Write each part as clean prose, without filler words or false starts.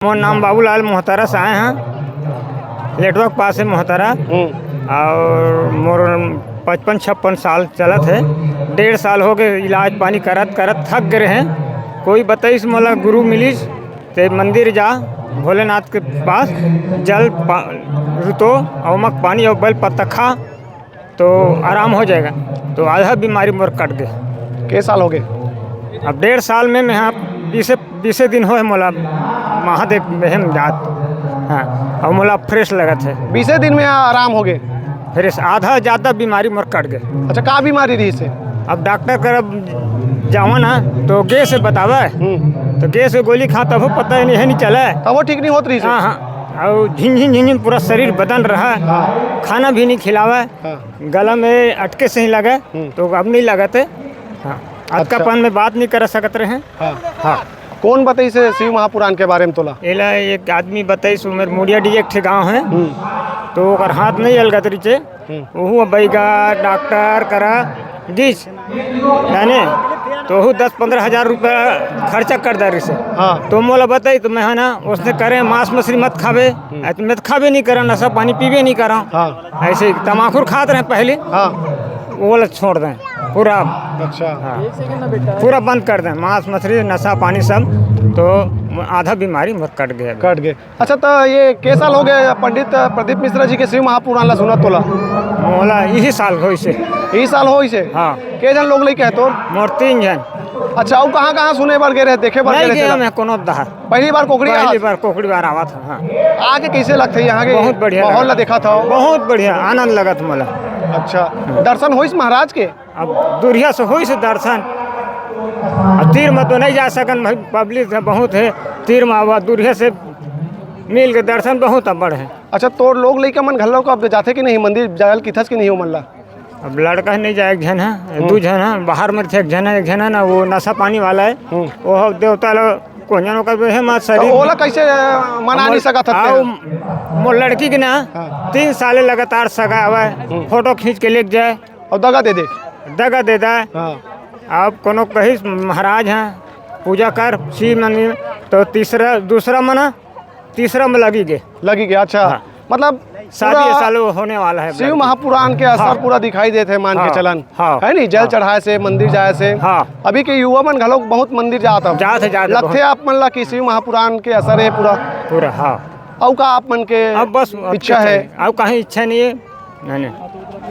मोर नाम बाबूलाल मोहतारा से आए हैं लेटवर्क पास है मोहतारा और मोर 55-56 साल चलत है। 1.5 साल हो गए इलाज पानी करत करत थक गए हैं। कोई बताइस मोला गुरु मिलिस ते मंदिर जा भोलेनाथ के पास जल रुतो अवमक पानी और बेल पत्ता खा तो आराम हो जाएगा। तो आधा बीमारी मोर कट गए। के साल हो गए? अब 1.5 साल में मैं यहाँ 20 दिन हो मोला महादेव में जात। हाँ और मोला फ्रेश लगत है। 20 दिन में आराम हो गए? फ्रेश आधा ज़्यादा बीमारी मोर कट गए। अच्छा, का बीमारी रही से? अब डॉक्टर कर जावा ना तो गैस से बतावा तो गैस से गोली खा तब पता ही नहीं चला तब वो ठीक नहीं होत रही से? हाँ हाँ और झिन पूरा शरीर बदन रहा। हाँ। खाना भी नहीं खिलावा। हाँ। गला में अटके से ही लगा तो अब नहीं लगते। हाँ अटकापन में बात नहीं कर सकते रहे। हाँ। हाँ कौन बताई से शिव महापुराण के बारे में तोला? एला एक आदमी बताइस उमर मुड़िया डी एक ठे गाँव है तो ओकर हाथ नहीं अलगत रही वहू बैगा डॉक्टर करा गीस जाने तो वह 10-15 हज़ार रुपया खर्चा कर दे रही से। हाँ। तो मोला बताई तो मैं है ना उसने करे मांस मछली मत खावे मैं तो खावे नहीं करा नशा पानी पीवे नहीं करा। हाँ। ऐसे ही तमाखुर खाते रहे पहले। हाँ। वो वाला छोड़ दें पूरा। अच्छा। हाँ पूरा बंद कर दें मांस मछली नशा पानी सब तो आधा बीमारी मत कट गया। कट गए। अच्छा, तो ये के साल हो गए पंडित प्रदीप मिश्रा जी के शिव महापुराण ला सुनत तोला? मोला यही साल हो से। यही साल हो से? हाँ। के जन लोग लेके है तो? मोर 3 जन। अच्छा, और कहाँ सुने बार गए रहे देखे बार नहीं गए गया रहे? मैं कोनो दहा पहली बार कोकड़ी बार आवा था। हाँ आगे कैसे लगते यहाँ के? बहुत बढ़िया माहौल ला देखा था? बहुत बढ़िया आनंद लगत मोला। अच्छा, दर्शन होइस महाराज के? अब दूरिया से होइस दर्शन। तीर में तो नहीं जा सकन भाई पब्लिक बहुत है। तीर में आवा दूरिया से मिल के दर्शन बहुत बड़ है। अच्छा, तो लोग लेके मन घल्लो को अब जाते कि नहीं मंदिर जायल किथस की नहीं हो मन ला? अब लड़का नहीं जाए एक जन है 2 जन है बाहर में थे। एक जन है ना वो नशा पानी वाला है वो देवता लोग को जन है मत शरीर ओला कैसे मना नहीं सकत था? मोर लड़की के ना 3 साल लगातार सगा हुआ है फोटो खींच के ले जाए और दगा दे दे। अब कोनो कही महाराज हैं पूजा कर शिव मंदिर तो दूसरा में लगी गया। अच्छा। हाँ। मतलब शादी साल होने वाला है। शिव महापुराण के असर पूरा दिखाई देते हैं मान के चलन। हाँ। है नहीं जल चढ़ाए से मंदिर जाए से। हाँ। अभी के युवा मन घलोक बहुत मंदिर जाता लगते आप मन ला कि शिव महापुराण के असर है पूरा। हाँ। और का आप मन के अब बस इच्छा है? अब कहीं इच्छा नहीं है। नहीं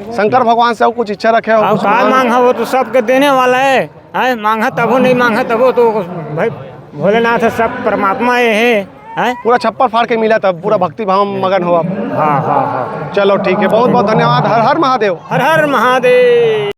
शंकर भगवान से कुछ इच्छा रखे हो? का मांगा वो तो सबके देने वाला है। मांगा तब नहीं मांगा तब तो भाई भोलेनाथ है सब परमात्मा है। पूरा छप्पर फाड़ के मिला तब पूरा भक्ति भाव मगन हो आप। हाँ हाँ हाँ। चलो ठीक है, बहुत बहुत धन्यवाद। हर हर महादेव। हर हर महादेव।